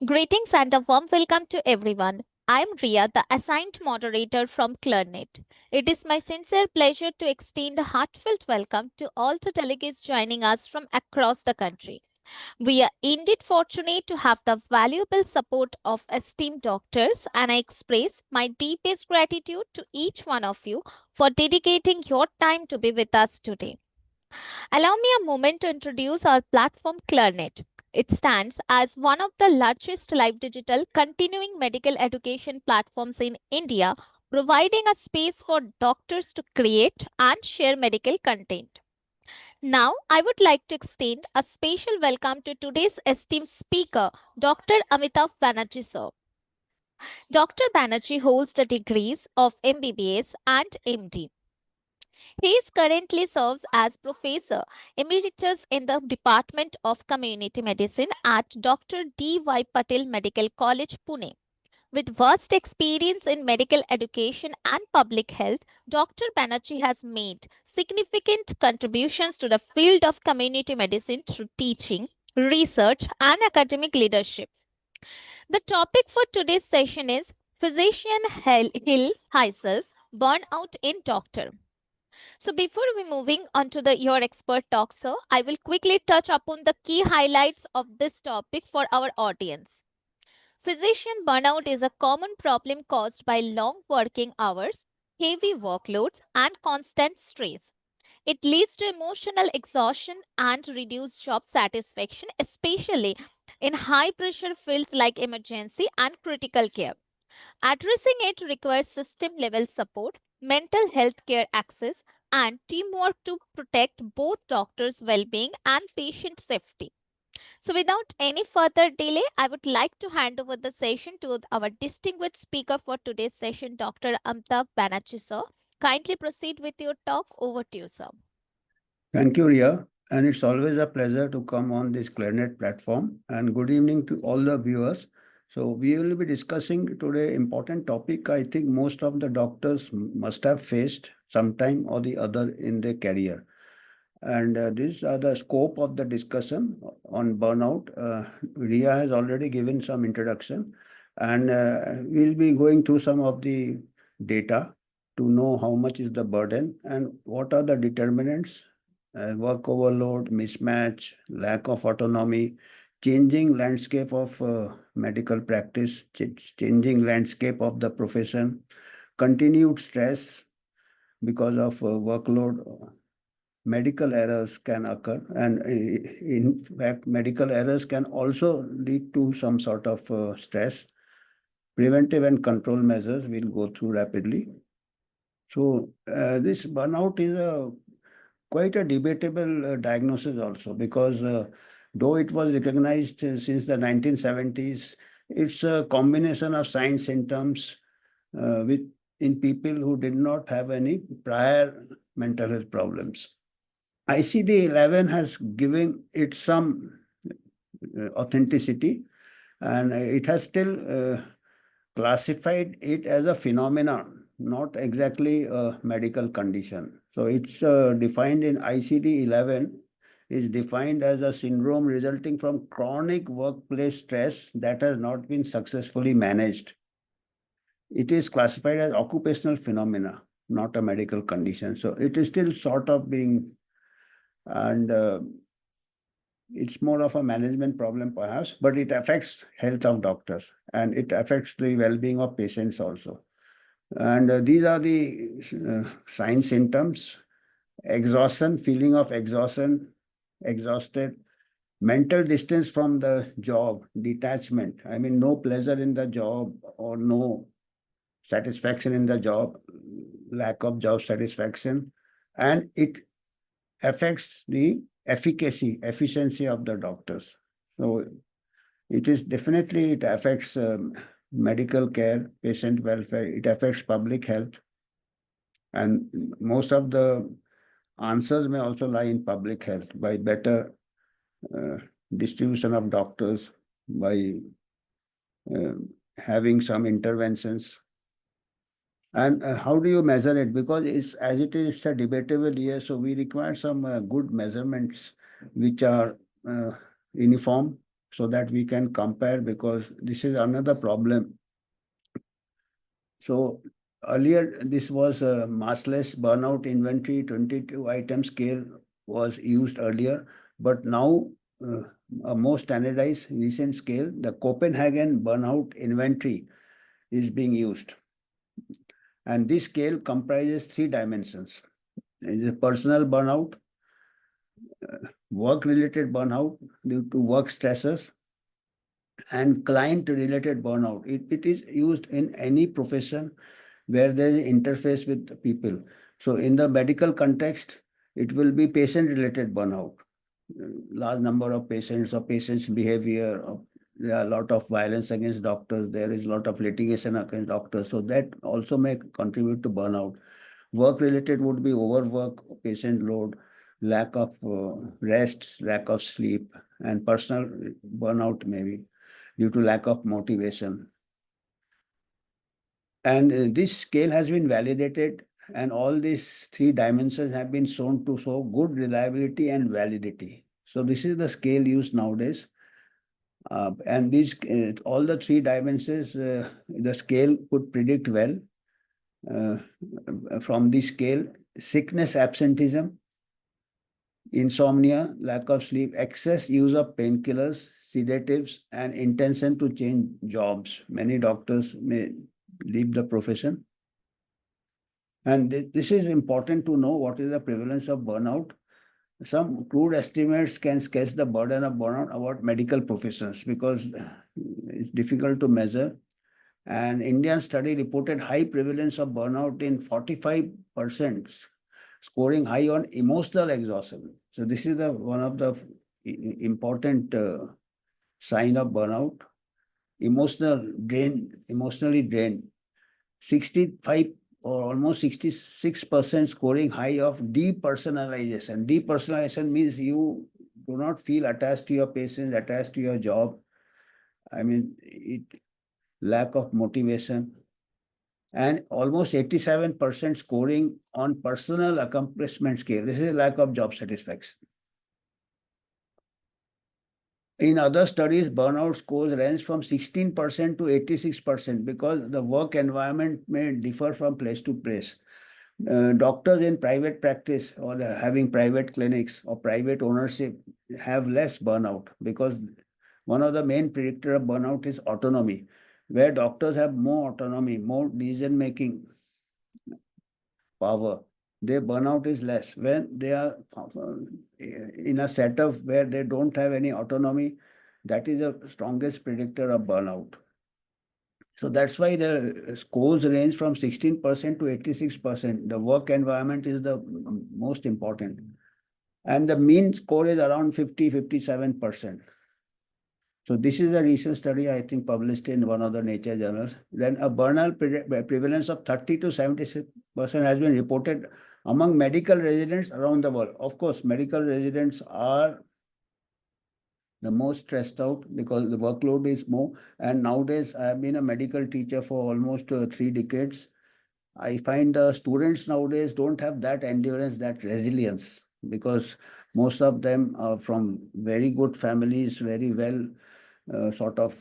Greetings and a warm welcome to everyone. I am Ria, the assigned moderator from Clirnet. It is my sincere pleasure to extend a heartfelt welcome to all the delegates joining us from across the country. We are indeed fortunate to have the valuable support of esteemed doctors, and I express my deepest gratitude to each one of you for dedicating your time to be with us today. Allow me a moment to introduce our platform Clirnet. It stands as one of the largest live digital continuing medical education platforms in India, providing a space for doctors to create and share medical content. Now, I would like to extend a special welcome to today's esteemed speaker, Dr. Amitav Banerjee sir. Dr. Banerjee holds the degrees of MBBS and MD. He is currently serves as Professor Emeritus in the Department of Community Medicine at Dr. D.Y. Patel Medical College, Pune. With vast experience in medical education and public health, Dr. Banerjee has made significant contributions to the field of community medicine through teaching, research, and academic leadership. The topic for today's session is Physician Hill Thyself, Burnout in Doctor. So before we moving on to the your expert talk, sir, I will quickly touch upon the key highlights of this topic for our audience. Physician burnout is a common problem caused by long working hours, heavy workloads, and constant stress. It leads to emotional exhaustion and reduced job satisfaction, especially in high pressure fields like emergency and critical care. Addressing it requires system level support, mental health care access, and teamwork to protect both doctors' well being and patient safety. So, without any further delay, I would like to hand over the session to our distinguished speaker for today's session, Dr. Amitav Banerjee, sir. Kindly proceed with your talk. Over to you, sir. Thank you, Ria. And it's always a pleasure to come on this Clirnet platform. And good evening to all the viewers. So we will be discussing today important topic I think most of the doctors must have faced sometime or the other in their career. And these are the scope of the discussion on burnout. Ria has already given some introduction, and we'll be going through some of the data to know how much is the burden and what are the determinants, work overload, mismatch, lack of autonomy, changing landscape of medical practice, changing landscape of the profession, continued stress because of workload. Medical errors can occur, and in fact, medical errors can also lead to some sort of stress. Preventive and control measures we'll go through rapidly. So this burnout is a quite a debatable diagnosis also, because though it was recognized since the 1970s, it's a combination of signs symptoms with in people who did not have any prior mental health problems. ICD-11 has given it some authenticity, and it has still classified it as a phenomenon, not exactly a medical condition. So it's defined in ICD-11 is defined as a syndrome resulting from chronic workplace stress that has not been successfully managed. It is classified as occupational phenomena, not a medical condition. So it is still sort of being, and it's more of a management problem perhaps, but it affects health of doctors and it affects the well-being of patients also. And these are the signs, symptoms: exhaustion, feeling of exhaustion, exhausted, mental distance from the job, detachment. I mean, no pleasure in the job or no satisfaction in the job, lack of job satisfaction, and it affects the efficiency of the doctors. So it is definitely, it affects medical care, patient welfare, it affects public health. And most of the answers may also lie in public health by better uh, distribution of doctors, by uh, having some interventions. And how do you measure it? Because it's as it is, it's a debatable year, so we require some good measurements which are uniform, so that we can compare, because this is another problem. So earlier, this was a massless burnout inventory, 22 item scale was used earlier, but now uh, a more standardized recent scale, the Copenhagen burnout inventory, is being used. And this scale comprises three dimensions. There is a personal burnout, work-related burnout due to work stresses, and client-related burnout. It is used in any profession where there is interface with people. So in the medical context, it will be patient-related burnout. Large number of patients or patients' behavior, there are a lot of violence against doctors, there is a lot of litigation against doctors. So that also may contribute to burnout. Work-related would be overwork, patient load, lack of rest, lack of sleep, and personal burnout maybe due to lack of motivation. And this scale has been validated, and all these three dimensions have been shown to show good reliability and validity. So this is the scale used nowadays. And these all the three dimensions, the scale could predict well uh, from the scale: sickness, absenteeism, insomnia, lack of sleep, excess use of painkillers, sedatives, and intention to change jobs. Many doctors may leave the profession. And this is important to know what is the prevalence of burnout. Some crude estimates can sketch the burden of burnout about medical professions, because it's difficult to measure. An Indian study reported high prevalence of burnout in 45%, scoring high on emotional exhaustion. So this is the one of the important sign of burnout. Emotionally drained. 65 or almost 66% scoring high of depersonalization. Depersonalization means you do not feel attached to your patients, attached to your job. I mean, lack of motivation. And almost 87% scoring on personal accomplishment scale. This is lack of job satisfaction. In other studies, burnout scores range from 16% to 86%, because the work environment may differ from place to place. Doctors in private practice or having private clinics or private ownership have less burnout, because one of the main predictor of burnout is autonomy, where doctors have more autonomy, more decision making power. Their burnout is less. When they are in a setup where they don't have any autonomy, that is the strongest predictor of burnout. So that's why the scores range from 16% to 86%. The work environment is the most important. And the mean score is around 50-57%. So this is a recent study, I think, published in one of the Nature journals. Then a burnout prevalence of 30 to 76% has been reported among medical residents around the world. Of course, medical residents are the most stressed out because the workload is more. And nowadays, I have been a medical teacher for almost 3 decades. I find the students nowadays don't have that endurance, that resilience, because most of them are from very good families, very well sort of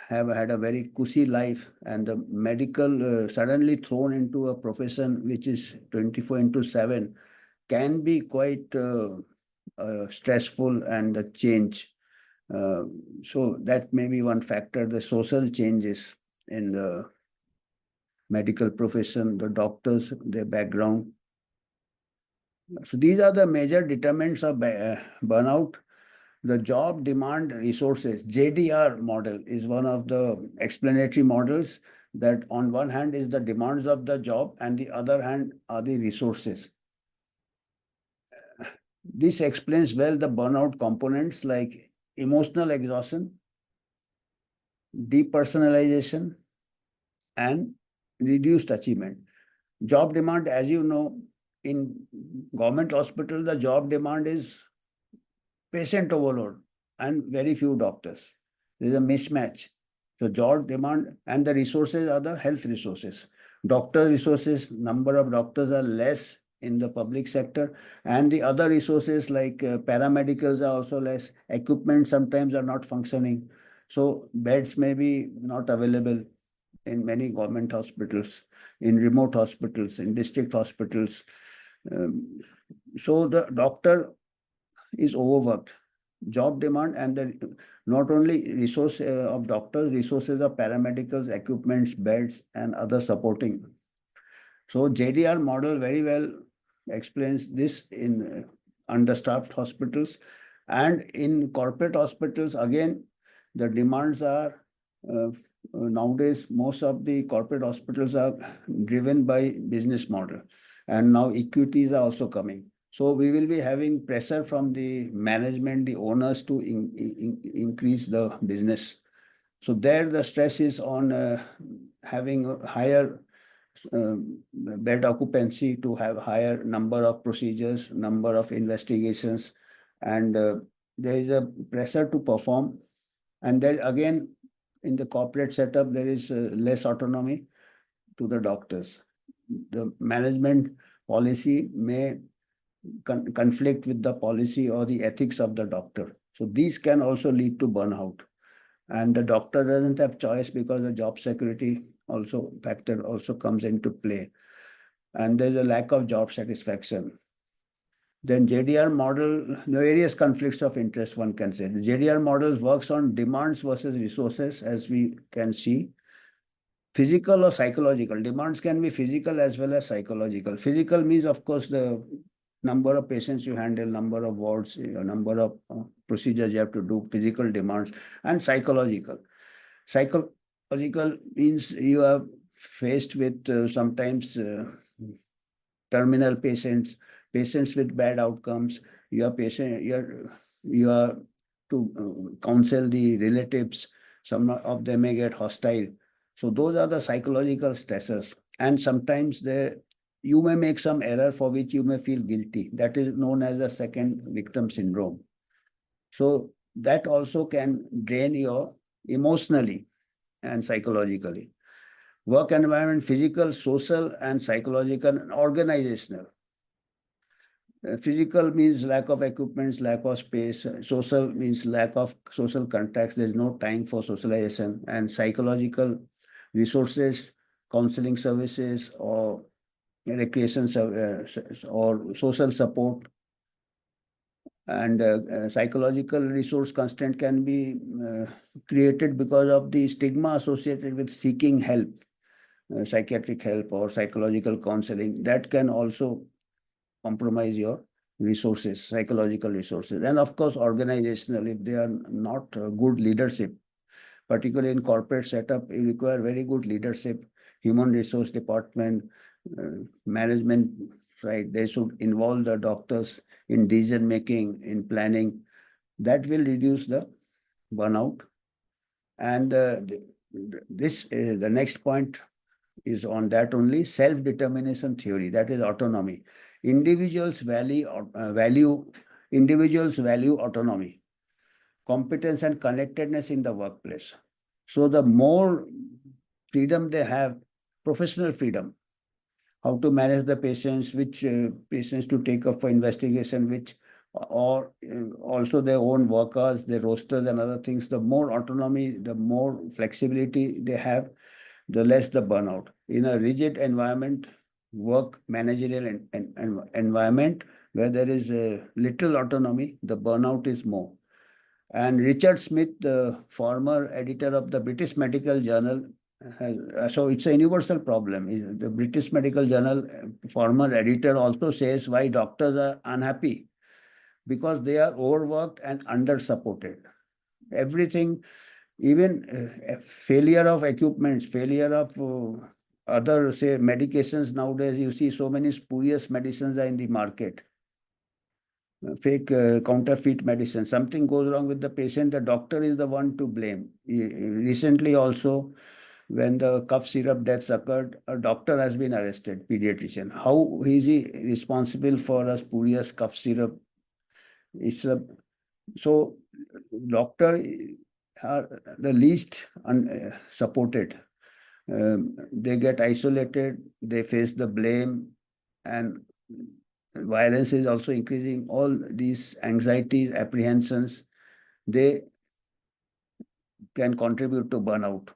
have had a very cushy life, and the medical suddenly thrown into a profession which is 24 into 7 can be quite stressful and a change. So that may be one factor, the social changes in the medical profession, the doctors, their background. So these are the major determinants of burnout. The job demand resources, JDR model, is one of the explanatory models that on one hand is the demands of the job and the other hand are the resources. This explains well the burnout components like emotional exhaustion, depersonalization, and reduced achievement. Job demand, as you know, in government hospital, the job demand is patient overload and very few doctors. There is a mismatch. So job demand and the resources are the health resources. Doctor resources, number of doctors are less in the public sector. And the other resources like paramedicals are also less. Equipment sometimes are not functioning. So beds may be not available in many government hospitals, in remote hospitals, in district hospitals. Um, so the doctor is overworked. Job demand and the not only resource of doctors, resources of paramedicals, equipments, beds, and other supporting. So JDR model very well explains this in understaffed hospitals, and in corporate hospitals again the demands are nowadays most of the corporate hospitals are driven by business model, and now equities are also coming. So we will be having pressure from the management, the owners to increase the business. So there the stress is on having a higher bed occupancy, to have higher number of procedures, number of investigations, and there is a pressure to perform. And then again, in the corporate setup, there is less autonomy to the doctors. The management policy may conflict with the policy or the ethics of the doctor. So these can also lead to burnout. And the doctor doesn't have choice because the job security also factor also comes into play, and there's a lack of job satisfaction. Then JDR model, the various conflicts of interest one can say. The JDR model works on demands versus resources, as we can see. Physical or psychological. Demands can be physical as well as psychological. Physical means, of course, the number of patients you handle, number of wards, number of procedures you have to do, physical demands, and psychological. Psychological means you are faced with sometimes terminal patients, patients with bad outcomes. You are to counsel the relatives. Some of them may get hostile. So those are the psychological stressors. And sometimes you may make some error for which you may feel guilty. That is known as the second victim syndrome. So that also can drain you emotionally and psychologically. Work environment, physical, social, and psychological, and organizational. Physical means lack of equipments, lack of space. Social means lack of social contacts. There's no time for socialization. And psychological resources, counseling services, or recreation or social support. And psychological resource constraint can be created because of the stigma associated with seeking help, psychiatric help or psychological counseling. That can also compromise your resources, psychological resources. And of course, organizational, if they are not good leadership, particularly in corporate setup, you require very good leadership, human resource department, management, right? They should involve the doctors in decision making, in planning. That will reduce the burnout. And the next point is on that only, self-determination theory, that is autonomy. Individuals value autonomy, competence, and connectedness in the workplace. So the more freedom they have, professional freedom, how to manage the patients, which patients to take up for investigation, which or also their own workers, their rosters and other things, the more autonomy, the more flexibility they have, the less the burnout. In a rigid environment, work managerial environment where there is little autonomy, the burnout is more. And Richard Smith, the former editor of the British Medical Journal, so it's a universal problem. The British Medical Journal former editor also says why doctors are unhappy, because they are overworked and under supported. Everything, even failure of equipments, failure of other, say, medications. Nowadays, you see so many spurious medicines are in the market, fake counterfeit medicine. Something goes wrong with the patient, the doctor is the one to blame. Recently also, when the cough syrup deaths occurred, a doctor has been arrested, pediatrician. How is he responsible for a spurious cough syrup? It's a So doctor are the least supported. They get isolated, they face the blame, and violence is also increasing. All these anxieties, apprehensions, they can contribute to burnout.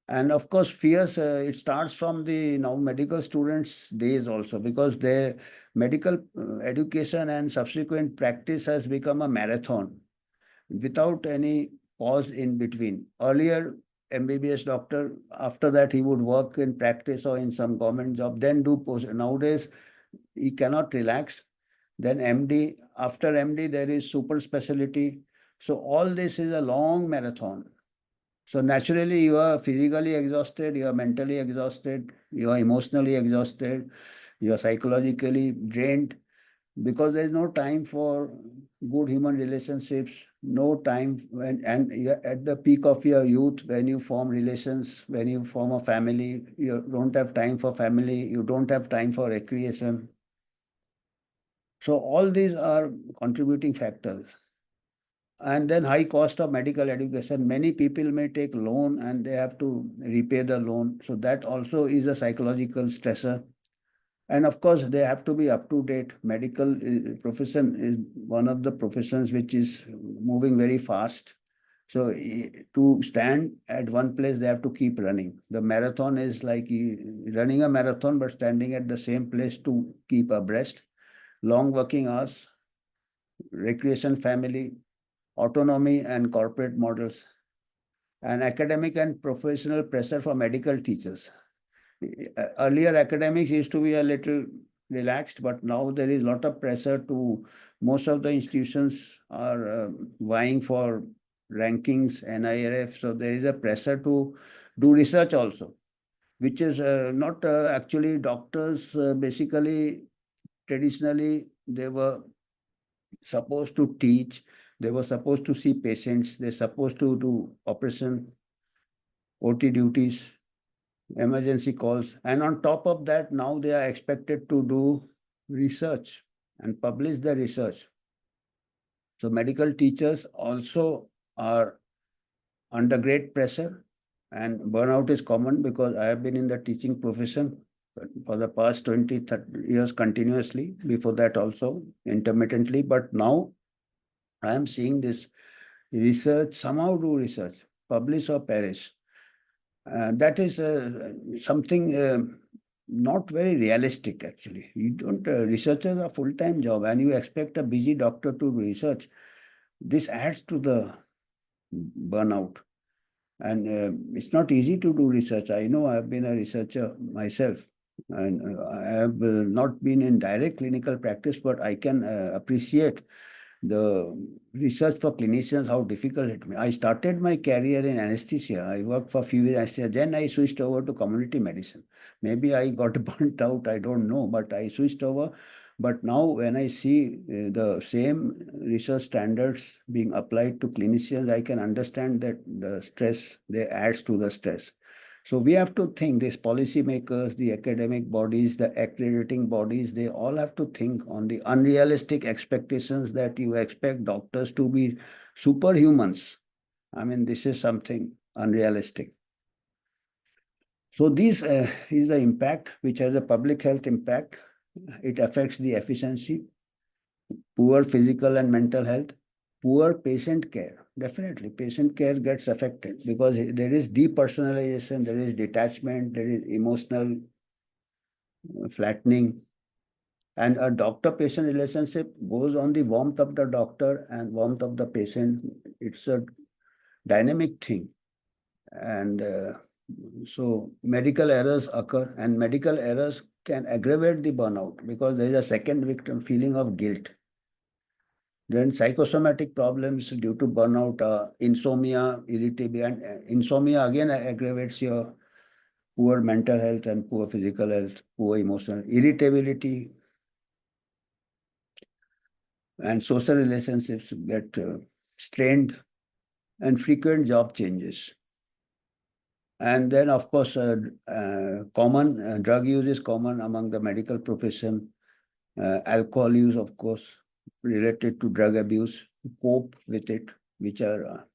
And of course, fears, it starts from the now medical students' days also, because their medical education and subsequent practice has become a marathon without any pause in between. Earlier, MBBS doctor, after that, he would work in practice or in some government job, then do post. Nowadays, he cannot relax. Then MD, after MD, there is super specialty. So all this is a long marathon. So naturally, you are physically exhausted, you are mentally exhausted, you are emotionally exhausted, you are psychologically drained, because there is no time for good human relationships, no time when, and at the peak of your youth, when you form relations, when you form a family, you don't have time for family, you don't have time for recreation. So all these are contributing factors. And then high cost of medical education. Many people may take loan and they have to repay the loan. So that also is a psychological stressor. And of course, they have to be up to date. Medical profession is one of the professions which is moving very fast. So to stand at one place, they have to keep running. The marathon is like running a marathon, but standing at the same place to keep abreast. Long working hours, recreation, family, autonomy, and corporate models, and academic and professional pressure for medical teachers. Earlier, academics used to be a little relaxed, but now there is a lot of pressure to most of the institutions are vying for rankings, NIRF. So there is a pressure to do research also, which is not actually doctors. Basically, traditionally, they were supposed to teach, they were supposed to see patients, they're supposed to do operation, OT duties, emergency calls. And on top of that, now they are expected to do research and publish the research. So medical teachers also are under great pressure, and burnout is common because I have been in the teaching profession for the past 20, 30 years continuously. Before that also intermittently, but now I am seeing this research, somehow do research, publish or perish. That is something not very realistic, actually. You don't, researchers are full-time job and you expect a busy doctor to do research. This adds to the burnout. And it's not easy to do research. I know I've been a researcher myself. And I have not been in direct clinical practice, but I can appreciate the research for clinicians, how difficult it may. I started my career in anesthesia. I worked for a few years anesthesia. Then I switched over to community medicine. Maybe I got burnt out, I don't know, but I switched over. But now when I see the same research standards being applied to clinicians, I can understand that the stress, they adds to the stress. So we have to think, these policymakers, the academic bodies, the accrediting bodies, they all have to think on the unrealistic expectations that you expect doctors to be superhumans. I mean, this is something unrealistic. So this is the impact, which has a public health impact. It affects the efficiency, poor physical and mental health, poor patient care. Definitely, patient care gets affected because there is depersonalization, there is detachment, there is emotional flattening. And a doctor-patient relationship goes on the warmth of the doctor and warmth of the patient. It's a dynamic thing. And so medical errors occur, and medical errors can aggravate the burnout because there is a second victim feeling of guilt. Then psychosomatic problems due to burnout, insomnia, irritability, and insomnia again aggravates your poor mental health and poor physical health, poor emotional irritability, and social relationships get strained, and frequent job changes. And then, of course, common drug use is common among the medical profession. Alcohol use, of course, related to drug abuse, cope with it, which are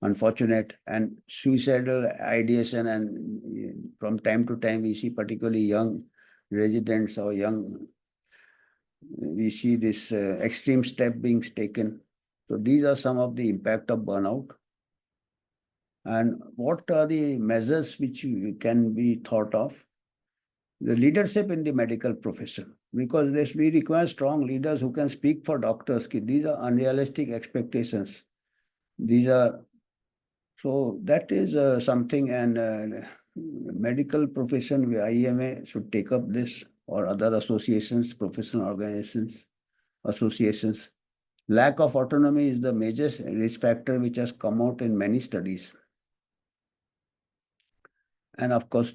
unfortunate, and suicidal ideation. And from time to time, we see particularly young residents or young, we see this extreme step being taken. So these are some of the impact of burnout. And what are the measures which can be thought of? The leadership in the medical profession, because this we require strong leaders who can speak for doctors. These are unrealistic expectations. These are so that is something, and medical profession, IEMA should take up this, or other associations, professional organizations, associations. Lack of autonomy is the major risk factor which has come out in many studies. And of course,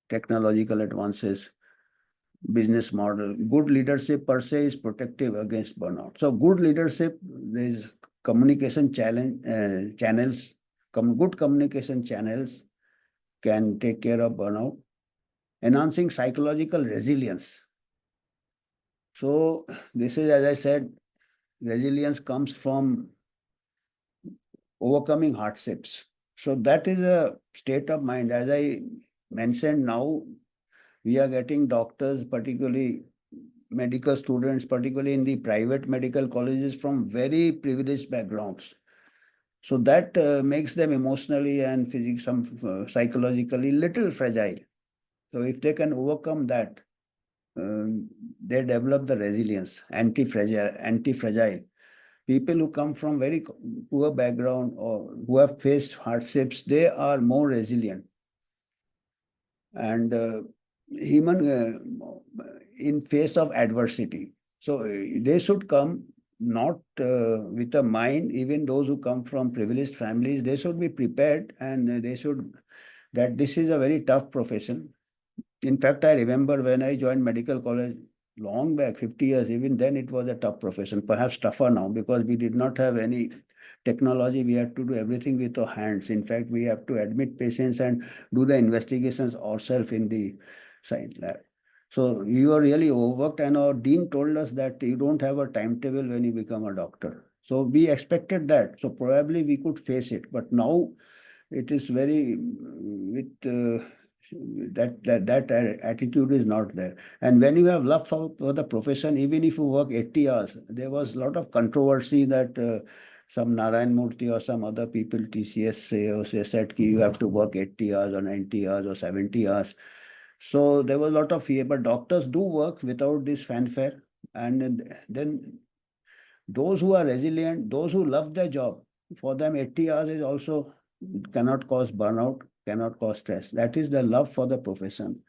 technological advances, business model. Good leadership per se is protective against burnout. So good leadership, there is communication channels, good communication channels can take care of burnout. Enhancing psychological resilience. So this is, as I said, resilience comes from overcoming hardships. So that is a state of mind. As I mentioned, now we are getting doctors, particularly medical students, particularly in the private medical colleges, from very privileged backgrounds. So that makes them emotionally and psychologically little fragile. So if they can overcome that, they develop the resilience, anti-fragile. People who come from very poor background or who have faced hardships, they are more resilient. And human in face of adversity. So they should come not with a mind, even those who come from privileged families, they should be prepared, and they should, that this is a very tough profession. In fact, I remember when I joined medical college long back, 50 years, even then it was a tough profession, perhaps tougher now because we did not have any technology. We had to do everything with our hands. In fact, we have to admit patients and do the investigations ourselves in the science lab. So we were really overworked, and our dean told us that you don't have a timetable when you become a doctor. So we expected that. So probably we could face it. But now it is very with that attitude is not there. And when you have love for the profession, even if you work 80 hours, there was a lot of controversy that some Narayan Murthy or some other people, TCS say, or say said you have to work 80 hours or 90 hours or 70 hours. So there was a lot of fear, but doctors do work without this fanfare. And then those who are resilient, those who love their job, for them 80 hours is also cannot cause burnout, cannot cause stress. That is the love for the profession.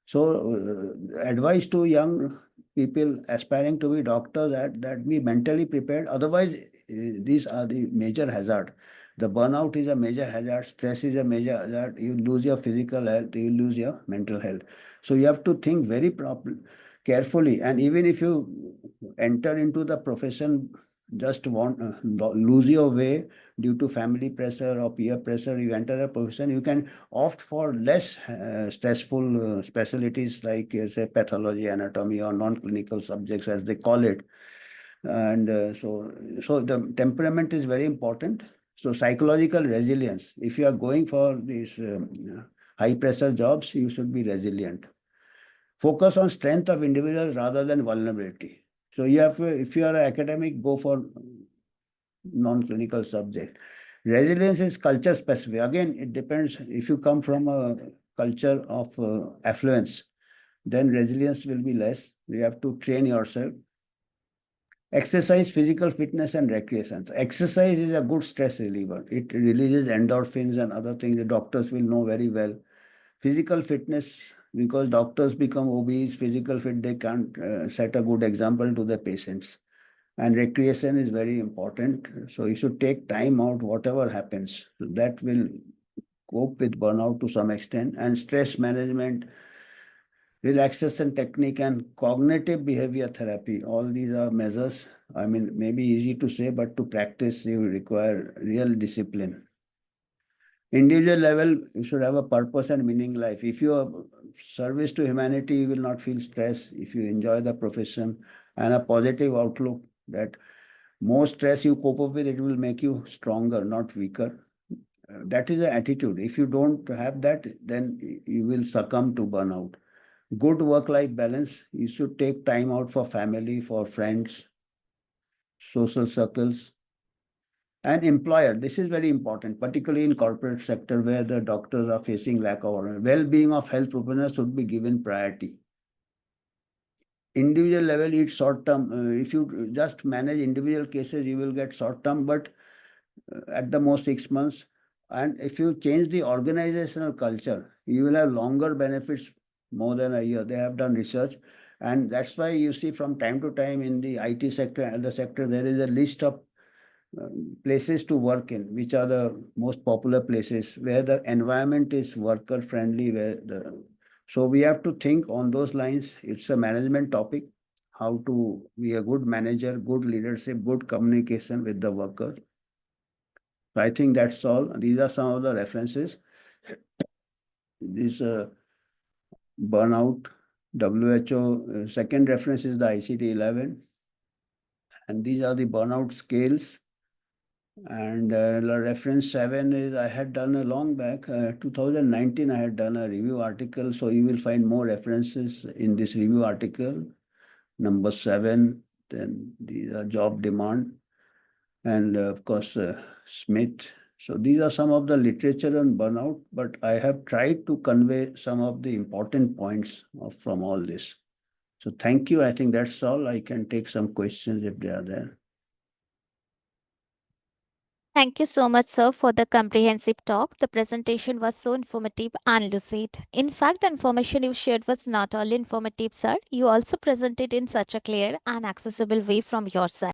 So advice to young people aspiring to be doctors that be mentally prepared. Otherwise, these are the major hazard. The burnout is a major hazard. Stress is a major hazard. You lose your physical health. You lose your mental health. So you have to think very properly, carefully. And even if you enter into the profession, just want lose your way due to family pressure or peer pressure, you enter the profession, you can opt for less stressful specialties like say pathology, anatomy, or non-clinical subjects as they call it. And so the temperament is very important. So psychological resilience, if you are going for these high pressure jobs, you should be resilient. Focus on strength of individuals rather than vulnerability. So you have, if you are an academic, go for non-clinical subject. Resilience is culture specific. Again, it depends. If you come from a culture of affluence, then resilience will be less. You have to train yourself. Exercise, physical fitness, and recreation. So exercise is a good stress reliever. It releases endorphins and other things the doctors will know very well. Physical fitness, because doctors become obese, physical fit, they can't set a good example to the patients. And recreation is very important. So you should take time out, whatever happens. So that will cope with burnout to some extent. And stress management, relaxation technique, and cognitive behavior therapy. All these are measures. I mean, maybe easy to say, but to practice, you require real discipline. Individual level, you should have a purpose and meaning life. If you are service to humanity, you will not feel stress. If you enjoy the profession and a positive outlook, that more stress you cope up with, it will make you stronger, not weaker. That is the attitude. If you don't have that, then you will succumb to burnout. Good work-life balance. You should take time out for family, for friends, social circles, and employer. This is very important, particularly in corporate sector where the doctors are facing lack of order. Well-being of health professionals should be given priority. Individual level, it's short term. If you just manage individual cases, you will get short term, but at the most 6 months. And if you change the organizational culture, you will have longer benefits more than a year. They have done research. And that's why you see from time to time in the IT sector and the sector, there is a list of places to work in, which are the most popular places where the environment is worker friendly, so we have to think on those lines. It's a management topic, how to be a good manager, good leadership, good communication with the workers. So I think that's all. These are some of the references. This burnout, WHO, second reference is the ICD-11. And these are the burnout scales. And the reference 7 is I had done a long back, 2019, I had done a review article. So you will find more references in this review article. Number 7, then these are job demand. And of course, Smith. So these are some of the literature on burnout, but I have tried to convey some of the important points from all this. So thank you. I think that's all. I can take some questions if they are there. Thank you so much, sir, for the comprehensive talk. The presentation was so informative and lucid. In fact, the information you shared was not only informative, sir, you also presented in such a clear and accessible way from your side.